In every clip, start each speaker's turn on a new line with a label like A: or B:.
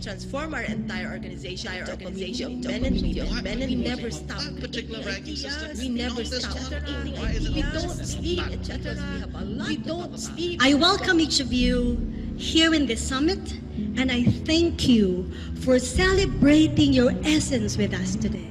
A: Transform our entire organization to a community of men and women. We never stop. We never stop. We don't sleep, etc. We don't sleep.
B: I welcome each of you here in this summit, and I thank you for celebrating your essence with us today.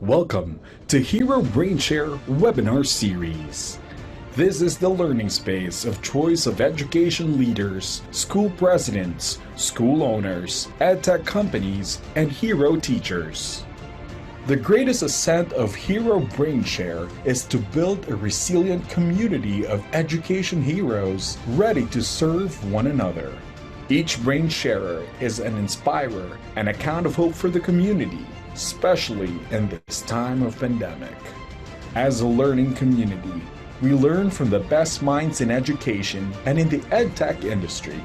C: Welcome to Hero Brainshare webinar series. This is the learning space of choice of education leaders, school presidents, school owners, edtech companies, and hero teachers. The greatest ascent of Hero Brainshare is to build a resilient community of education heroes ready to serve one another. Each Brainsharer is an inspirer, an account of hope for the community, especially in this time of pandemic. As a learning community, we learn from the best minds in education and in the edtech industry.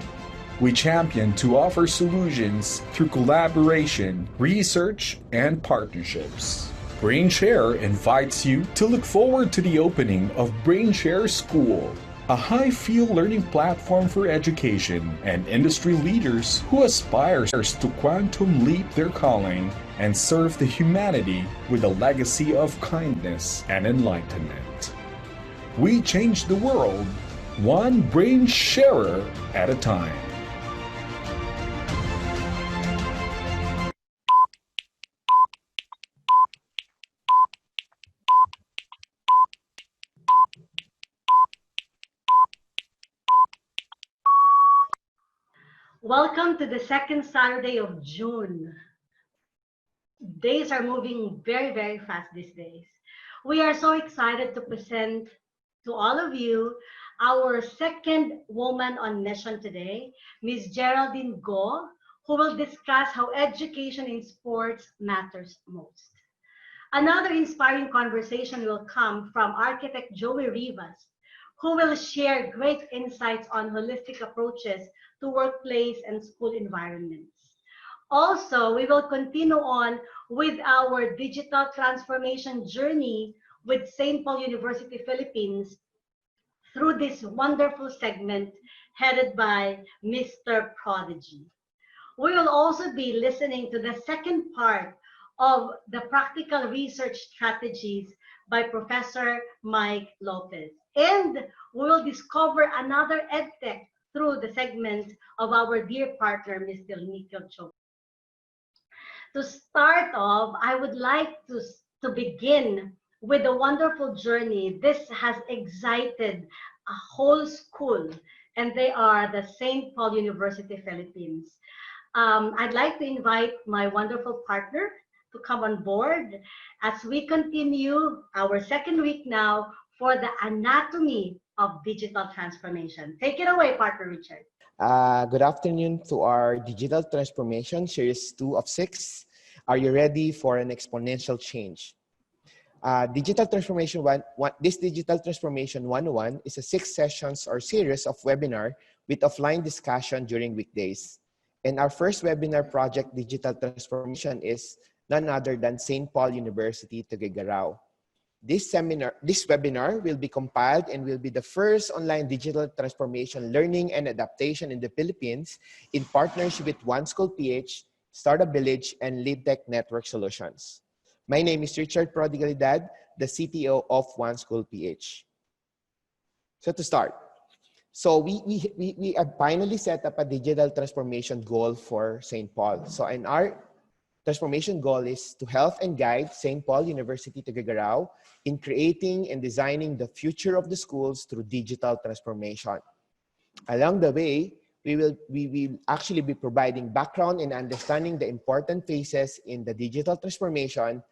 C: We champion to offer solutions through collaboration, research, and partnerships. Brainshare invites you to look forward to the opening of Brainshare School, a high-field learning platform for education and industry leaders who aspire to quantum leap their calling and serve the humanity with a legacy of kindness and enlightenment. We change the world, one brain sharer at a time.
B: Welcome to the second Saturday of June. Days are moving very, very fast these days. We are so excited to present to all of you our second woman on mission today, Ms. Geraldine Go, who will discuss how education in sports matters most. Another inspiring conversation will come from architect Joey Rivas, who will share great insights on holistic approaches to workplace and school environments. Also, we will continue on with our digital transformation journey with St. Paul University Philippines through this wonderful segment headed by Mr. Prodigy. We will also be listening to the second part of the practical research strategies by Professor Mike Lopez. And we will discover another edtech through the segment of our dear partner, Ms. Delmicro Cho. To start off, I would like to begin with a wonderful journey. This has excited a whole school, and they are the St. Paul University Philippines. I'd like to invite my wonderful partner to come on board as we continue our second week now for the anatomy of digital transformation. Take it away, partner Richard.
D: Good afternoon to our digital transformation series 2 of 6. Are you ready for an exponential change? Digital transformation this digital transformation 101 is a 6 sessions or series of webinar with offline discussion during weekdays. And our first webinar project, Digital Transformation, is none other than St. Paul University, Tuguegarao. This webinar will be compiled and will be the first online digital transformation learning and adaptation in the Philippines in partnership with OneSchoolPH, Startup Village, and Leentech Network Solutions. My name is Richard Prodigalidad, the CTO of OneSchoolPH. So to start, we have finally set up a digital transformation goal for St. Paul. So in our transformation goal is to help and guide St. Paul University Tuguegarao in creating and designing the future of the schools through digital transformation. Along the way, we will actually be providing background and understanding the important phases in the digital transformation,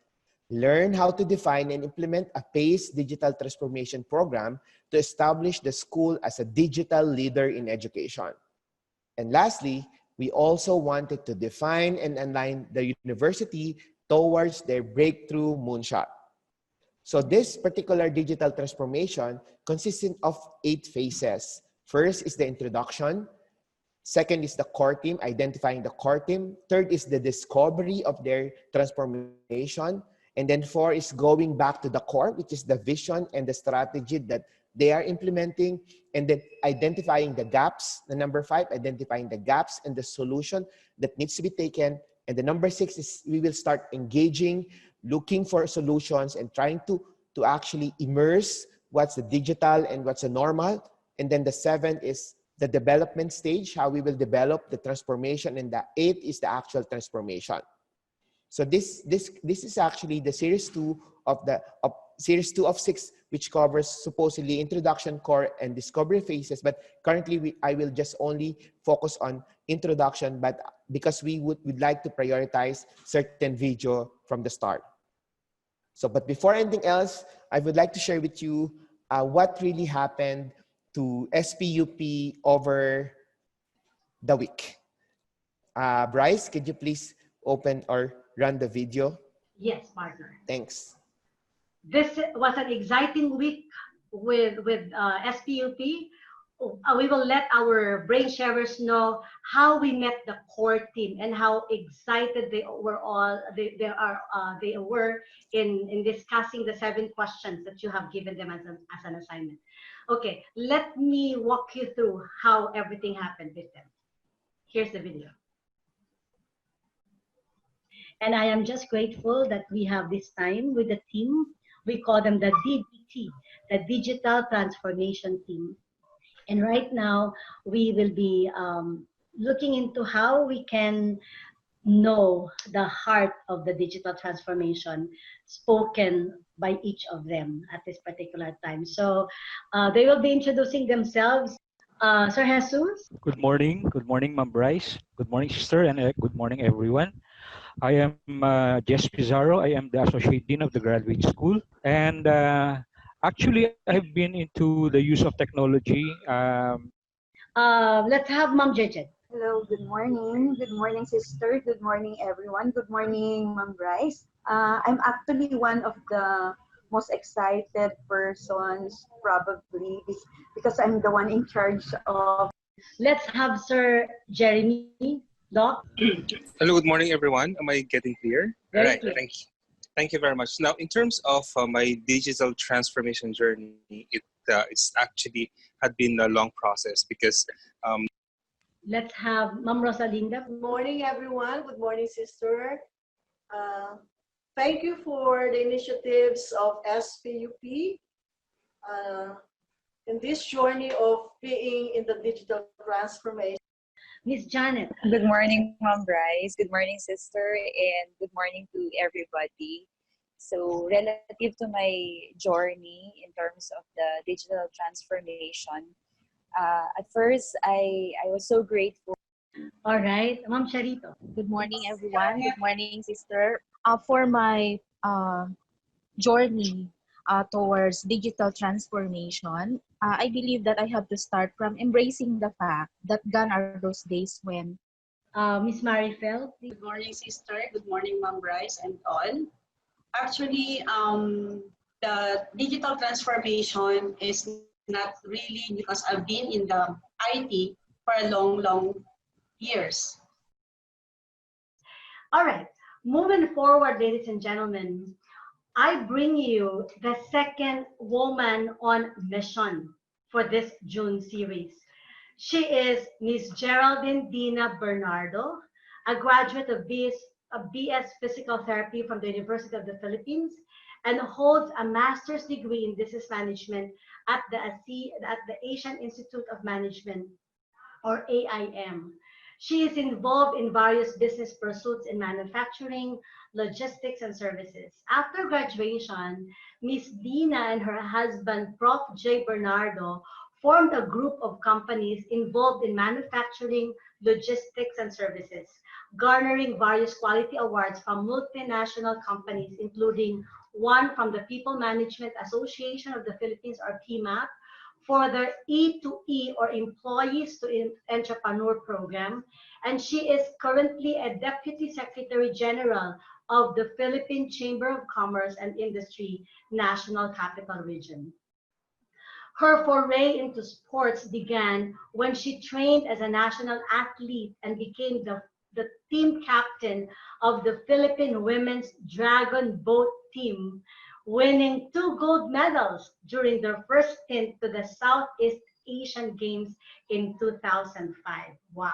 D: learn how to define and implement a paced digital transformation program to establish the school as a digital leader in education. And lastly, we also wanted to define and align the university towards their breakthrough moonshot. So this particular digital transformation consists of 8 phases. First is the introduction. Second is the core team, identifying the core team. Third is the discovery of their transformation. And then 4 is going back to the core, which is the vision and the strategy that they are implementing. And then identifying the gaps. The number 5, identifying the gaps and the solution that needs to be taken. And the number 6 is we will start engaging, looking for solutions and trying to actually immerse what's the digital and what's the normal. And then the 7 is the development stage, how we will develop the transformation. And the 8 is the actual transformation. So this is actually the series 2 of 6, which covers supposedly introduction, core, and discovery phases. But currently, I will just only focus on introduction, but because we'd like to prioritize certain video from the start. So, but before anything else, I would like to share with you what really happened to SPUP over the week. Bryce, could you please open or run the video?
B: Yes, partner.
D: Thanks.
B: This was an exciting week with SPUP. We will let our brain sharers know how we met the core team and how excited they were in discussing the 7 questions that you have given them as an assignment. Okay, let me walk you through how everything happened with them. Here's the video. And I am just grateful that we have this time with the team. We call them the DTT, the Digital Transformation Team. And right now, we will be looking into how we can know the heart of the digital transformation spoken by each of them at this particular time. So they will be introducing themselves. Sir Jesus?
E: Good morning, Ma'am Bryce. Good morning, sister, and good morning, everyone. I am Jess Pizarro. I am the Associate Dean of the Graduate School. And Actually, I've been into the use of technology.
B: Let's have Ma'am Jejet.
F: Hello, good morning. Good morning, sister. Good morning, everyone. Good morning, Ma'am Bryce. I'm actually one of the most excited persons, probably, because I'm the one in charge of.
B: Let's have Sir Jeremy, Doc.
G: Hello, good morning, everyone. Am I getting clear?
B: Very
G: All right,
B: clear.
G: thank you very much. Now, in terms of my digital transformation journey, it's actually had been a long process because
B: Let's have Ma'am Rosalinda.
H: Good morning, everyone. Good morning, sister. Thank you for the initiatives of SPUP in this journey of being in the digital transformation.
B: Miss Janet.
I: Good morning, Ma'am Bryce. Good morning, sister, and good morning to everybody. So, relative to my journey in terms of the digital transformation, at first I was so grateful.
B: All right, Ma'am Charito.
J: Good morning, everyone. Good morning, sister. For my journey towards digital transformation, I believe that I have to start from embracing the fact that gone are those days when.
B: Miss Marifel.
K: Good morning, sister. Good morning, Ma'am Bryce and all. Actually, the digital transformation is not really because I've been in the IT for a long years.
B: All right, moving forward, ladies and gentlemen, I bring you the second woman on mission for this June series. She is Miss Geraldine Dina Bernardo, a graduate of BS Physical Therapy from the University of the Philippines, and holds a master's degree in business management at the Asian Institute of Management, or AIM. She is involved in various business pursuits in manufacturing, logistics, and services. After graduation, Ms. Dina and her husband, Prof. Bernardo, formed a group of companies involved in manufacturing, logistics, and services, garnering various quality awards from multinational companies, including one from the People Management Association of the Philippines, or PMAP, for their E2E, or Employees to Entrepreneur program, and she is currently a Deputy Secretary General of the Philippine Chamber of Commerce and Industry National Capital Region. Her foray into sports began when she trained as a national athlete and became the team captain of the Philippine Women's Dragon Boat team, winning 2 gold medals during their first stint to the Southeast Asian Games in 2005. Wow.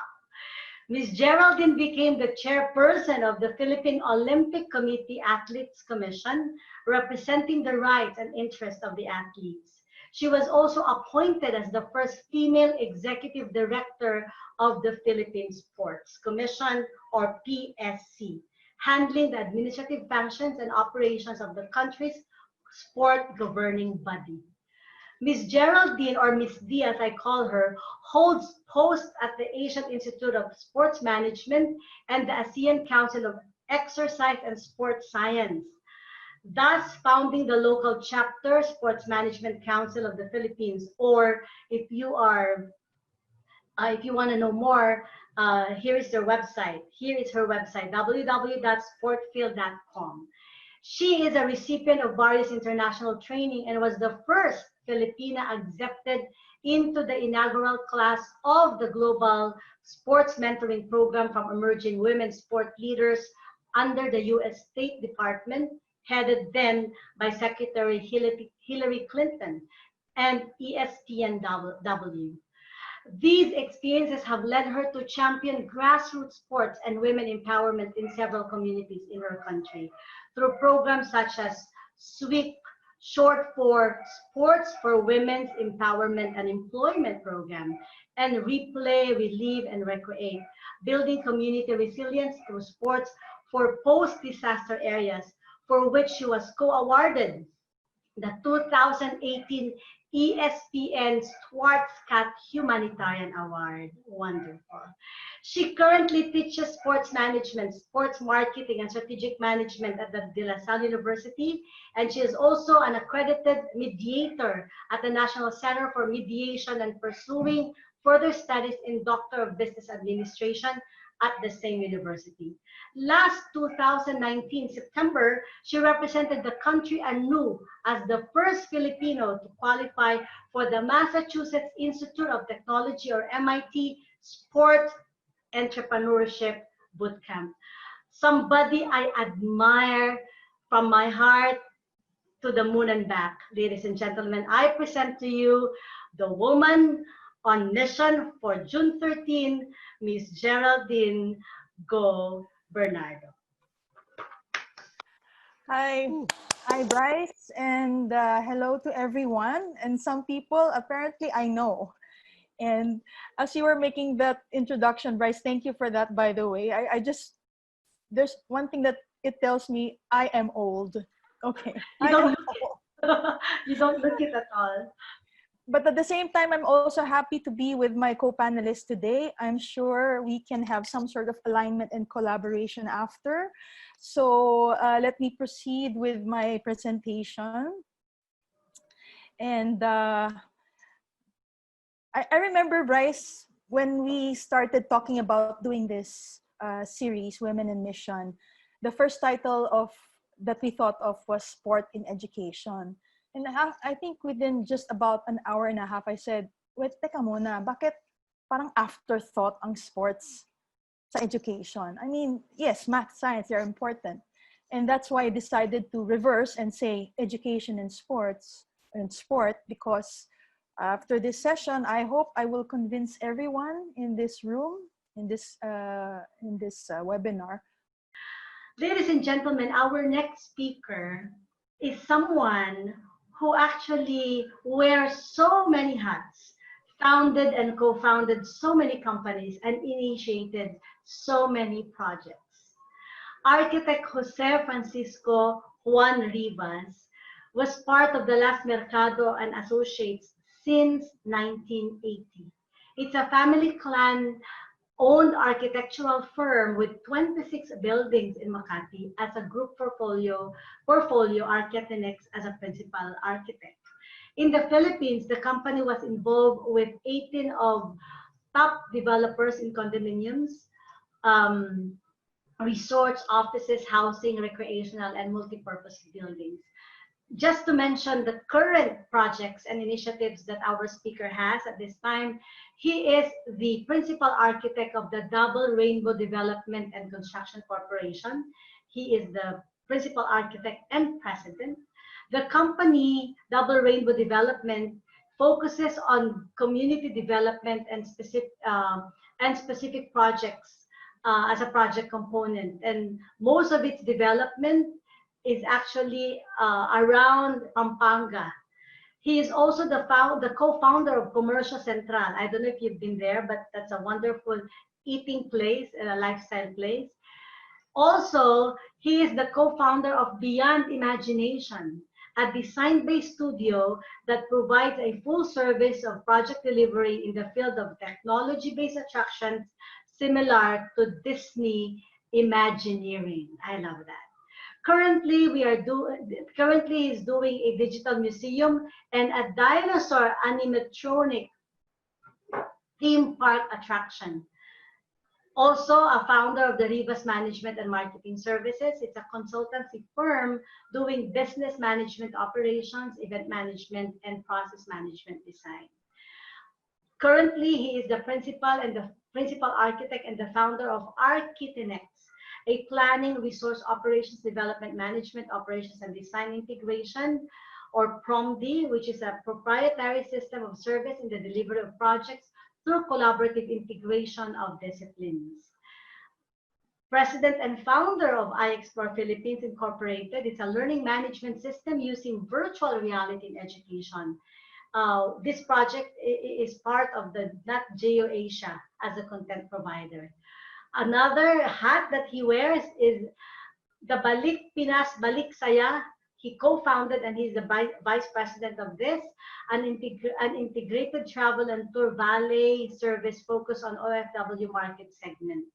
B: Ms. Geraldine became the chairperson of the Philippine Olympic Committee Athletes Commission, representing the rights and interests of the athletes. She was also appointed as the first female executive director of the Philippine Sports Commission, or PSC, handling the administrative functions and operations of the country's sport governing body. Ms. Geraldine, or Ms. D as I call her, holds posts at the Asian Institute of Sports Management and the ASEAN Council of Exercise and Sports Science, thus founding the local chapter Sports Management Council of the Philippines. Or if you want to know more, here is their website. Here is her website, www.sportfield.com. She is a recipient of various international training and was the first Filipina accepted into the inaugural class of the Global Sports Mentoring Program from Emerging Women Sport Leaders under the U.S. State Department, headed then by Secretary Hillary Clinton and ESPNW. These experiences have led her to champion grassroots sports and women empowerment in several communities in her country through programs such as SWIC, short for Sports for Women's Empowerment and Employment Program, and Replay, Relieve, and Recreate, building community resilience through sports for post-disaster areas, for which she was co-awarded the 2018 ESPN Schwarzkopf Humanitarian Award. Wonderful. She currently teaches sports management, sports marketing, and strategic management at the De La Salle University, and she is also an accredited mediator at the National Center for Mediation and pursuing further studies in Doctor of Business Administration at the same university. Last 2019, September, she represented the country anew as the first Filipino to qualify for the Massachusetts Institute of Technology, or MIT, Sport Entrepreneurship Bootcamp. Somebody I admire from my heart to the moon and back. Ladies and gentlemen, I present to you the woman on mission for June 13, Miss Geraldine Go-Bernardo.
L: Hi, hi Bryce, and hello to everyone. And some people apparently I know. And as you were making that introduction, Bryce, thank you for that, by the way. I just, there's one thing that it tells me, I am old. Okay.
B: You don't you don't look it at all.
L: But at the same time, I'm also happy to be with my co-panelists today. I'm sure we can have some sort of alignment and collaboration after. So let me proceed with my presentation. And I remember, Bryce, when we started talking about doing this series, Women in Mission, the first title of that we thought of was Sport in Education. And I think within just about an hour and a half, I said, wait, teka muna, bakit parang afterthought ang sports sa education? I mean, yes, math, science, they're important. And that's why I decided to reverse and say education and sports and sport, because after this session, I hope I will convince everyone in this room, in this webinar.
B: Ladies and gentlemen, our next speaker is someone who actually wears so many hats, founded and co-founded so many companies, and initiated so many projects. Architect Jose Francisco Juan Rivas was part of the Las Mercado and Associates since 1980. It's a family clan owned architectural firm with 26 buildings in Makati as a group portfolio Archinetics as a principal architect. In the Philippines, the company was involved with 18 of top developers in condominiums, resorts, offices, housing, recreational, and multi-purpose buildings. Just to mention the current projects and initiatives that our speaker has at this time, he is the principal architect of the Double Rainbow Development and Construction Corporation. He is the principal architect and president. The company, Double Rainbow Development, focuses on community development and specific projects as a project component. And most of its development is actually around Pampanga. He is also the co-founder of Commercial Central. I don't know if you've been there, but that's a wonderful eating place and a lifestyle place. Also, he is the co-founder of Beyond Imagination, a design-based studio that provides a full service of project delivery in the field of technology-based attractions similar to Disney Imagineering. I love that. Currently, he's doing a digital museum and a dinosaur animatronic theme park attraction. Also, a founder of the Rivas Management and Marketing Services. It's a consultancy firm doing business management operations, event management, and process management design. Currently, he is the principal architect and the founder of Archinetics, a planning, resource operations, development management, operations and design integration, or PROMD, which is a proprietary system of service in the delivery of projects through collaborative integration of disciplines. President and founder of iExplore Philippines Incorporated. It's a learning management system using virtual reality in education. This project is part of the Nat Geo Asia as a content provider. Another hat that he wears is the Balik Pinas Balik Saya He co-founded and he's the vice president of this, an integrated travel and tour valet service focused on OFW market segment.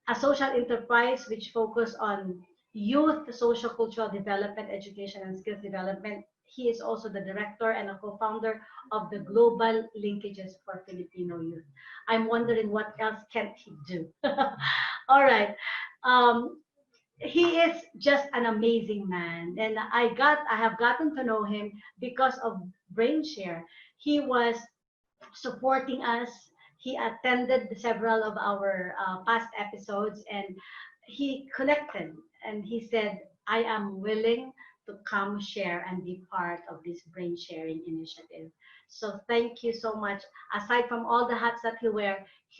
B: A social enterprise which focus on youth, social cultural development, education, and skills development. He is also the director and a co-founder of the Global Linkages for Filipino Youth. I'm wondering what else can he do? All right. He is just an amazing man, and I have gotten to know him because of Brainshare. He was supporting us. He attended several of our past episodes, and he connected, and he said, I am willing to come share and be part of this brain sharing initiative. So thank you so much. Aside from all the hats that he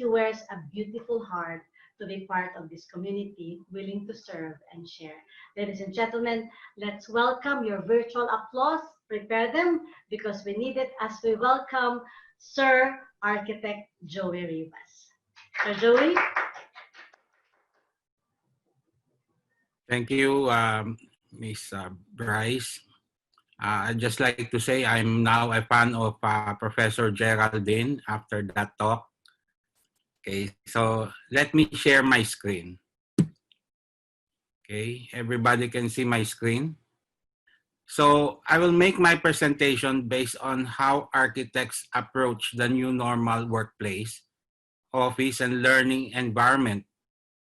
B: wears a beautiful heart to be part of this community, willing to serve and share. Ladies and gentlemen, let's welcome your virtual applause. Prepare them because we need it as we welcome Sir Architect Joey Rivas. Sir Joey?
M: Thank you, Ms. Bryce. I'd just like to say I'm now a fan of Professor Geraldine after that talk. Okay, so let me share my screen. Okay, everybody can see my screen. So I will make my presentation based on how architects approach the new normal workplace, office, and learning environment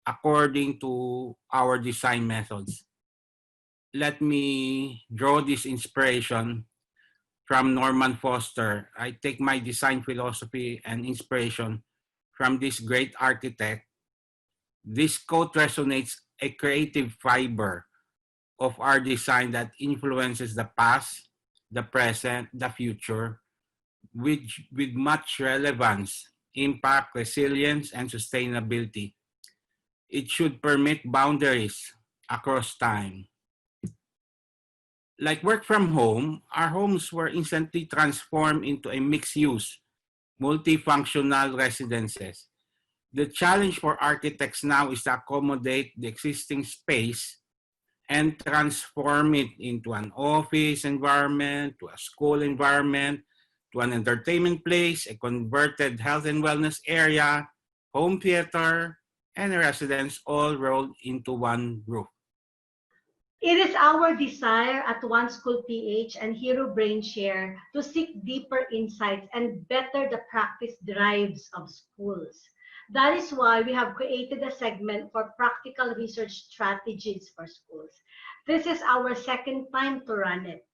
M: according to our design methods. Let me draw this inspiration from Norman Foster. I take my design philosophy and inspiration from this great architect. This quote resonates a creative fiber of our design that influences the past, the present, the future, with much relevance, impact, resilience, and sustainability. It should permit boundaries across time. Like work from home, our homes were instantly transformed into a mixed-use, multifunctional residences. The challenge for architects now is to accommodate the existing space and transform it into an office environment, to a school environment, to an entertainment place, a converted health and wellness area, home theater, and a residence all rolled into one roof.
B: It is our desire at OneSchoolPH and Hero Brainshare to seek deeper insights and better the practice drives of schools. That is why we have created a segment for practical research strategies for schools. This is our second time to run it.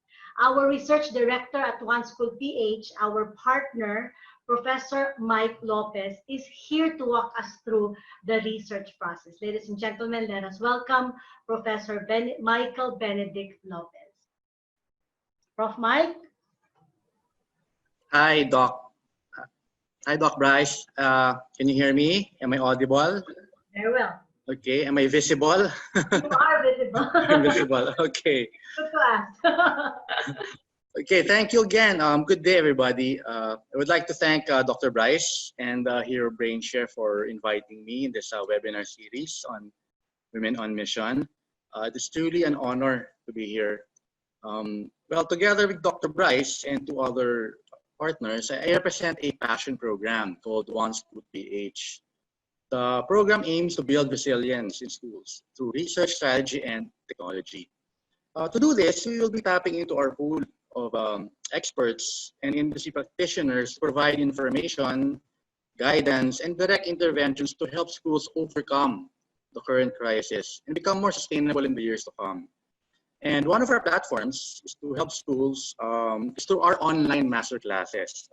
B: Our research director at OneSchoolPH, our partner, Professor Mike Lopez, is here to walk us through the research process. Ladies and gentlemen, let us welcome Professor Michael Benedict Lopez. Prof. Mike?
N: Hi, Doc. Hi, Doc Bryce. Can you hear me? Am I audible?
B: Very well.
N: Okay. Am I visible?
B: You are visible.
N: I'm visible. Okay.
B: Good to ask.
N: Okay. Thank you again. Good day, everybody. I would like to thank Dr. Bryce and Hero Brainshare for inviting me in this webinar series on Women on Mission. It's truly an honor to be here. Well, together with Dr. Bryce and two other partners, I represent a passion program called OneSchoolPH. The program aims to build resilience in schools through research, strategy, and technology. To do this, we will be tapping into our pool of experts and industry practitioners to provide information, guidance, and direct interventions to help schools overcome the current crisis and become more sustainable in the years to come. And one of our platforms is to help schools is through our online master classes.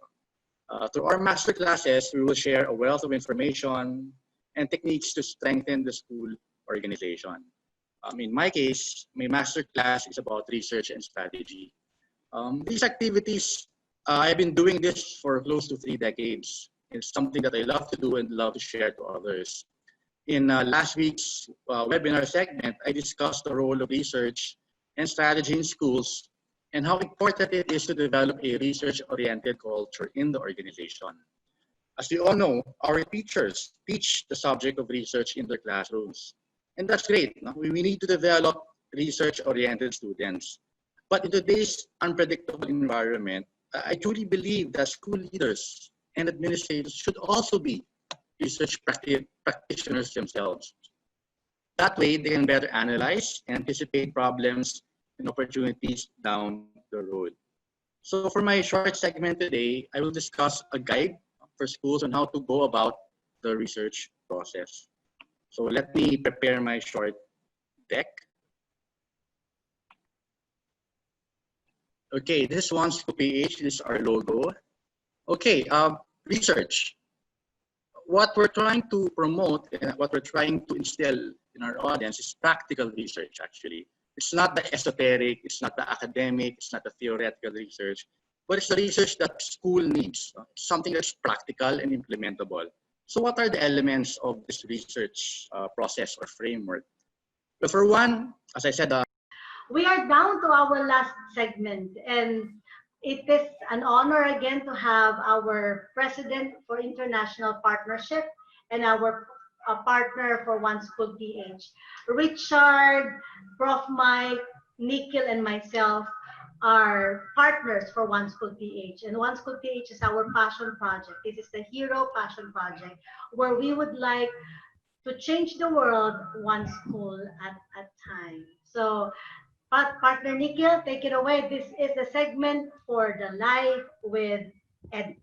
N: Through our master classes, we will share a wealth of information and techniques to strengthen the school organization. In my case, my master class is about research and strategy. These activities, I've been doing this for close to 3 decades. It's something that I love to do and love to share to others. In last week's webinar segment, I discussed the role of research and strategy in schools and how important it is to develop a research-oriented culture in the organization. As we all know, our teachers teach the subject of research in their classrooms. And that's great. We need to develop research-oriented students. But in today's unpredictable environment, I truly believe that school leaders and administrators should also be research practitioners themselves. That way, they can better analyze and anticipate problems and opportunities down the road. So for my short segment today, I will discuss a guide for schools on how to go about the research process. So let me prepare my short deck. Okay, this is OneSchoolPH, this is our logo. Okay, research. What we're trying to promote and what we're trying to instill in our audience is practical research, actually. It's not the esoteric, it's not the academic, it's not the theoretical research, but it's the research that school needs. It's something that's practical and implementable. So what are the elements of this research process or framework? But for one, as I said,
B: we are down to our last segment, and it is an honor again to have our President for International Partnership and our partner for OneSchoolPH, Richard, Prof. Mike, Nikhil, and myself are partners for OneSchoolPH. And OneSchoolPH is our passion project. This is the Hero Passion Project, where we would like to change the world one school at a time. So, Partner Nikhil, take it away. This is the segment for the Life with EdTech.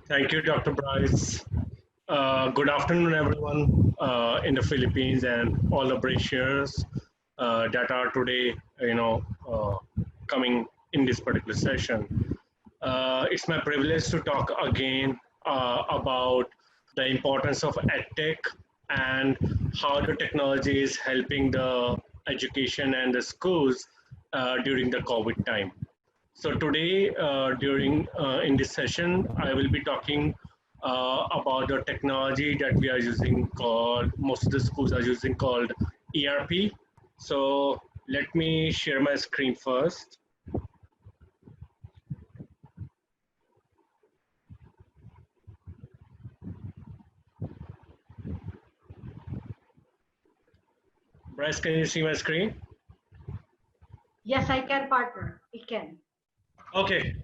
O: Thank you, Dr. Bryce. Good afternoon, everyone in the Philippines and all the Brainshers that are today, coming in this particular session. It's my privilege to talk again about the importance of EdTech and how the technology is helping the education and the schools during the COVID time. So today, in this session, I will be talking about the technology that we are using called, most of the schools are using called ERP. So let me share my screen first. Bryce, can you see my screen?
B: Yes, I can, partner. We can.
O: Okay.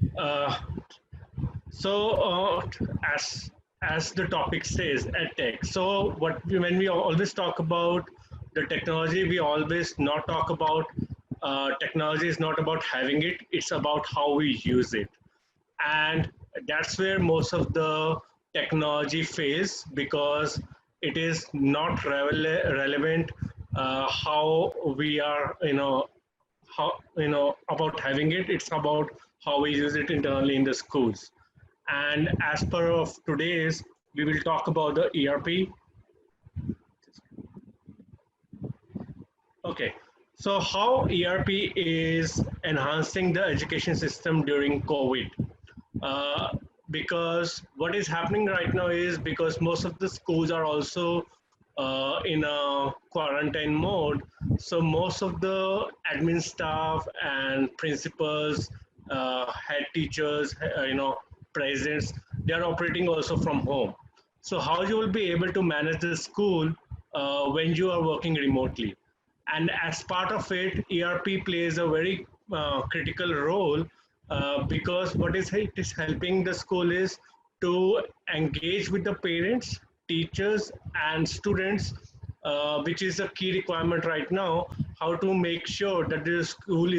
O: As the topic says, EdTech. So when we always talk about the technology, we always not talk about technology is not about having it, it's about how we use it. And that's where most of the technology fails, because it is not relevant how we are, about having it. It's about how we use it internally in the schools. And as per of today's, we will talk about the ERP. Okay, so how ERP is enhancing the education system during COVID. Because what is happening right now is, because most of the schools are also in a quarantine mode, so most of the admin staff and principals, head teachers, presidents, they are operating also from home. So how you will be able to manage the school when you are working remotely? And as part of it, ERP plays a very critical role, because what is it is helping the school is to engage with the parents, teachers, and students, which is a key requirement right now, how to make sure that the school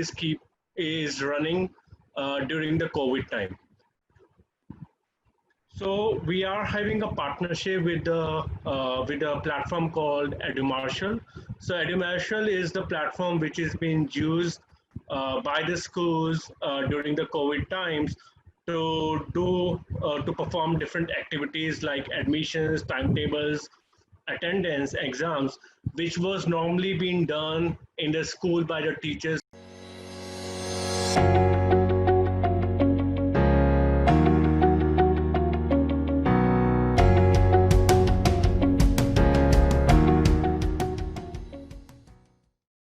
O: is running during the COVID time. So we are having a partnership with a platform called EduMarshall. So EduMarshall is the platform which is being used by the schools during the COVID times to perform different activities like admissions, timetables, attendance, exams, which was normally being done in the school by the teachers.